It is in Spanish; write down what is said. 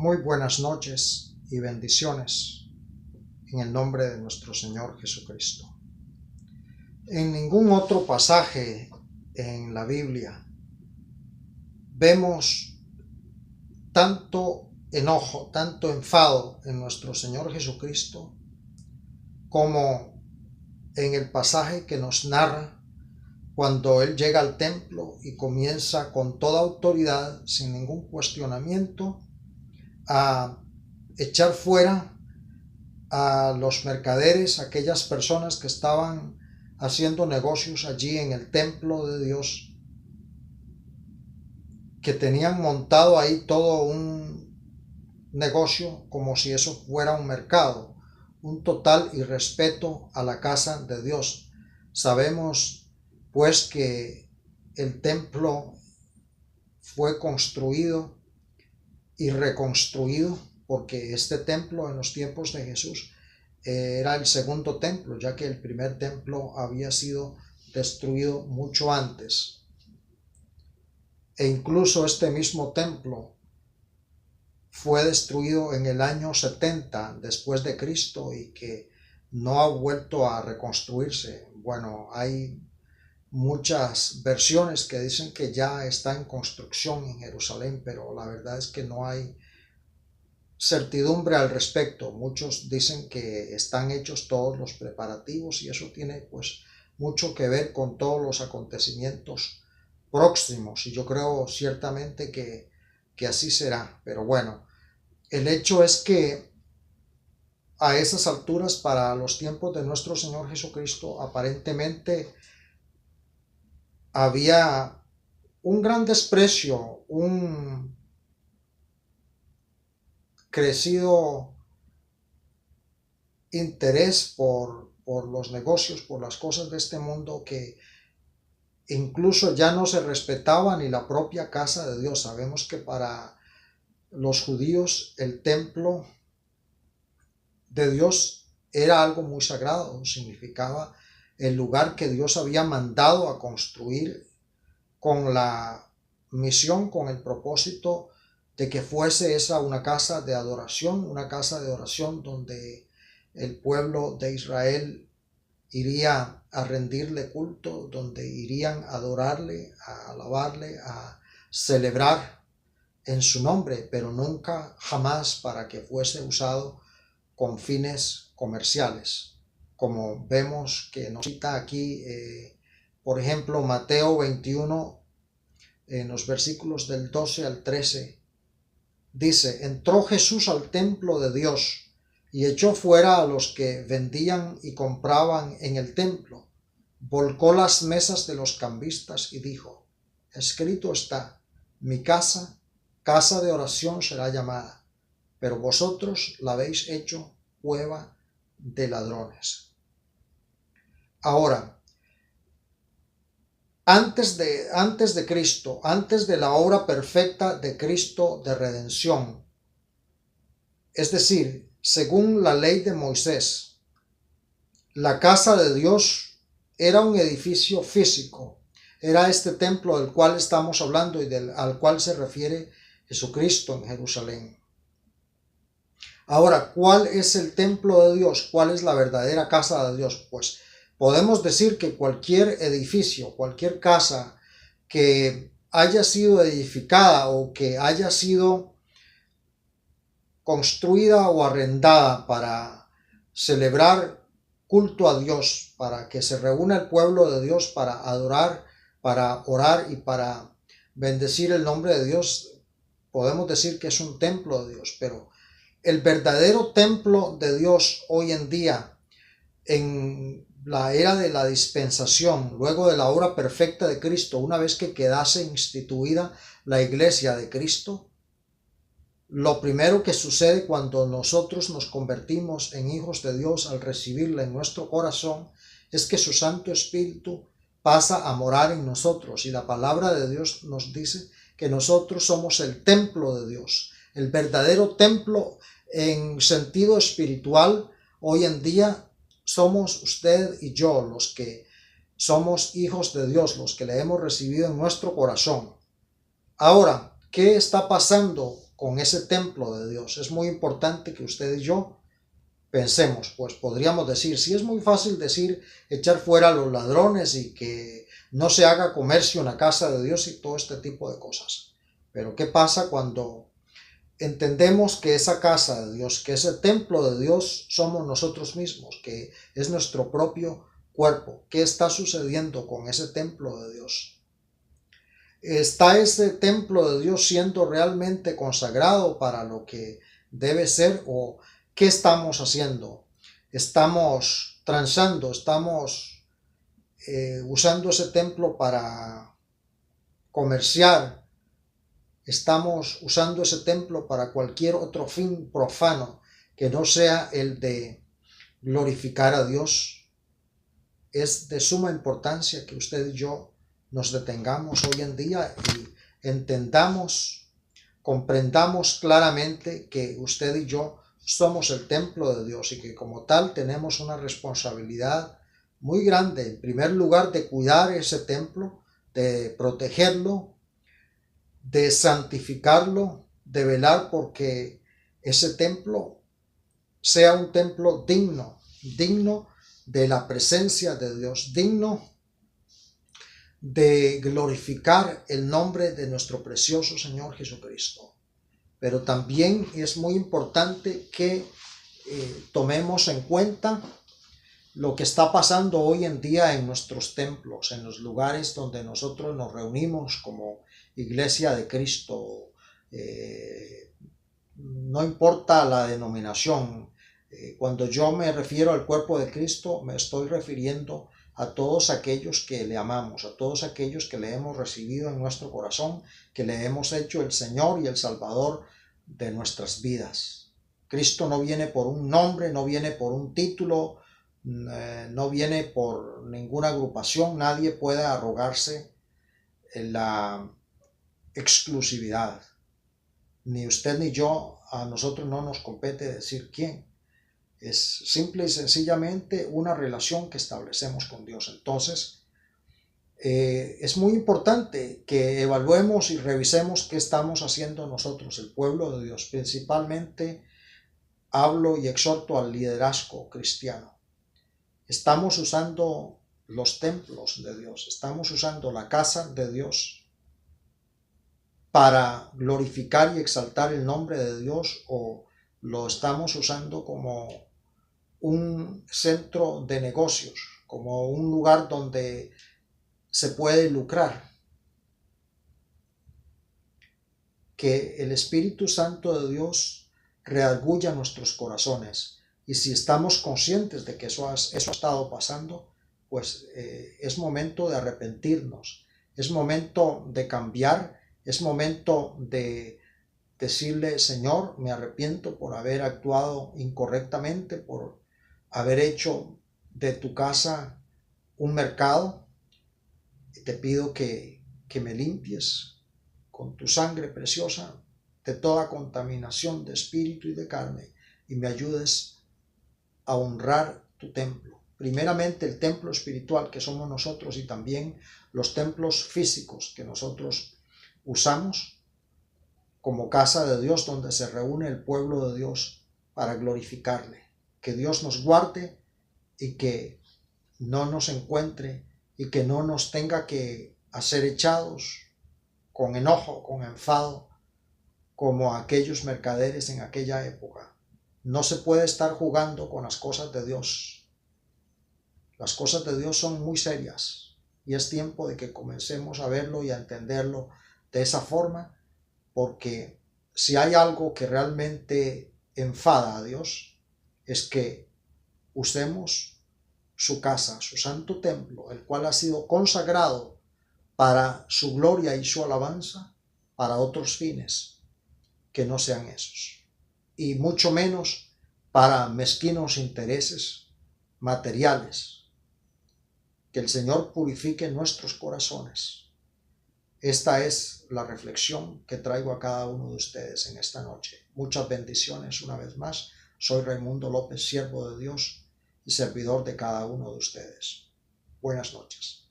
Muy buenas noches y bendiciones en el nombre de nuestro Señor Jesucristo. En ningún otro pasaje en la Biblia vemos tanto enojo, tanto enfado en nuestro Señor Jesucristo como en el pasaje que nos narra cuando Él llega al templo y comienza con toda autoridad, sin ningún cuestionamiento, a echar fuera a los mercaderes, aquellas personas que estaban haciendo negocios allí en el templo de Dios, que tenían montado ahí todo un negocio como si eso fuera un mercado, un total irrespeto a la casa de Dios. Sabemos pues que el templo fue construido y reconstruido, porque este templo en los tiempos de Jesús era el segundo templo, ya que el primer templo había sido destruido mucho antes. E incluso este mismo templo fue destruido en el año 70 después de Cristo y que no ha vuelto a reconstruirse. Bueno, hay muchas versiones que dicen que ya está en construcción en Jerusalén, pero la verdad es que no hay certidumbre al respecto. Muchos dicen que están hechos todos los preparativos y eso tiene pues mucho que ver con todos los acontecimientos próximos, y yo creo ciertamente que así será. Pero bueno, el hecho es que a esas alturas, para los tiempos de nuestro Señor Jesucristo, aparentemente había un gran desprecio, un crecido interés por los negocios, por las cosas de este mundo, que incluso ya no se respetaba ni la propia casa de Dios. Sabemos que para los judíos el templo de Dios era algo muy sagrado, significaba el lugar que Dios había mandado a construir con la misión, con el propósito de que fuese esa una casa de oración donde el pueblo de Israel iría a rendirle culto, donde irían a adorarle, a alabarle, a celebrar en su nombre, pero nunca jamás para que fuese usado con fines comerciales, como vemos que nos cita aquí, por ejemplo, Mateo 21, en los versículos del 12 al 13, dice: entró Jesús al templo de Dios y echó fuera a los que vendían y compraban en el templo, volcó las mesas de los cambistas y dijo: escrito está, mi casa, casa de oración será llamada, pero vosotros la habéis hecho cueva de ladrones. Ahora, antes de Cristo, antes de la obra perfecta de Cristo de redención, es decir, según la ley de Moisés, la casa de Dios era un edificio físico, era este templo del cual estamos hablando y al cual se refiere Jesucristo en Jerusalén. Ahora, ¿cuál es el templo de Dios? ¿Cuál es la verdadera casa de Dios? Pues podemos decir que cualquier edificio, cualquier casa que haya sido edificada o que haya sido construida o arrendada para celebrar culto a Dios, para que se reúna el pueblo de Dios para adorar, para orar y para bendecir el nombre de Dios, podemos decir que es un templo de Dios. Pero el verdadero templo de Dios hoy en día, en la era de la dispensación, luego de la obra perfecta de Cristo, una vez que quedase instituida la iglesia de Cristo, lo primero que sucede cuando nosotros nos convertimos en hijos de Dios al recibirla en nuestro corazón es que su Santo Espíritu pasa a morar en nosotros, y la palabra de Dios nos dice que nosotros somos el templo de Dios, el verdadero templo en sentido espiritual. Hoy en día somos usted y yo los que somos hijos de Dios, los que le hemos recibido en nuestro corazón. Ahora, ¿qué está pasando con ese templo de Dios. Es muy importante que usted y yo pensemos, pues podríamos decir, sí es muy fácil decir echar fuera a los ladrones y que no se haga comercio en la casa de Dios y todo este tipo de cosas. Pero ¿qué pasa cuando entendemos que esa casa de Dios, que ese templo de Dios somos nosotros mismos, que es nuestro propio cuerpo? ¿Qué está sucediendo con ese templo de Dios? ¿Está ese templo de Dios siendo realmente consagrado para lo que debe ser, o qué estamos haciendo? ¿Estamos transando? ¿Estamos usando ese templo para comerciar? ¿Estamos usando ese templo para cualquier otro fin profano que no sea el de glorificar a Dios? Es de suma importancia que usted y yo nos detengamos hoy en día y entendamos, comprendamos claramente que usted y yo somos el templo de Dios y que como tal tenemos una responsabilidad muy grande, en primer lugar, de cuidar ese templo, de protegerlo, de santificarlo, de velar porque ese templo sea un templo digno de la presencia de Dios, digno de glorificar el nombre de nuestro precioso Señor Jesucristo. Pero también es muy importante que tomemos en cuenta lo que está pasando hoy en día en nuestros templos, en los lugares donde nosotros nos reunimos como Iglesia de Cristo. No importa la denominación. Cuando yo me refiero al cuerpo de Cristo, me estoy refiriendo a todos aquellos que le amamos, a todos aquellos que le hemos recibido en nuestro corazón, que le hemos hecho el Señor y el Salvador de nuestras vidas. Cristo no viene por un nombre, no viene por un título, no viene por ninguna agrupación. Nadie puede arrogarse la exclusividad. Ni usted ni yo, a nosotros no nos compete decir quién. Es simple y sencillamente una relación que establecemos con Dios. Entonces, es muy importante que evaluemos y revisemos qué estamos haciendo nosotros, el pueblo de Dios. Principalmente hablo y exhorto al liderazgo cristiano. Estamos usando los templos de Dios, estamos usando la casa de Dios para glorificar y exaltar el nombre de Dios, o lo estamos usando como un centro de negocios, como un lugar donde se puede lucrar. Que el Espíritu Santo de Dios redarguya nuestros corazones, y si estamos conscientes de que eso ha estado pasando, pues es momento de arrepentirnos, es momento de cambiar, es momento de decirle: Señor, me arrepiento por haber actuado incorrectamente, por haber hecho de tu casa un mercado. Te pido que me limpies con tu sangre preciosa de toda contaminación de espíritu y de carne, y me ayudes a honrar tu templo. Primeramente el templo espiritual que somos nosotros, y también los templos físicos que nosotros usamos como casa de Dios, donde se reúne el pueblo de Dios para glorificarle. Que Dios nos guarde y que no nos encuentre y que no nos tenga que hacer echados con enojo, con enfado, como aquellos mercaderes en aquella época. No se puede estar jugando con las cosas de Dios. Las cosas de Dios son muy serias y es tiempo de que comencemos a verlo y a entenderlo de esa forma, porque si hay algo que realmente enfada a Dios, es que usemos su casa, su santo templo, el cual ha sido consagrado para su gloria y su alabanza, para otros fines que no sean esos, y mucho menos para mezquinos intereses materiales. Que el Señor purifique nuestros corazones. Esta es la reflexión que traigo a cada uno de ustedes en esta noche. Muchas bendiciones una vez más. Soy Raimundo López, siervo de Dios y servidor de cada uno de ustedes. Buenas noches.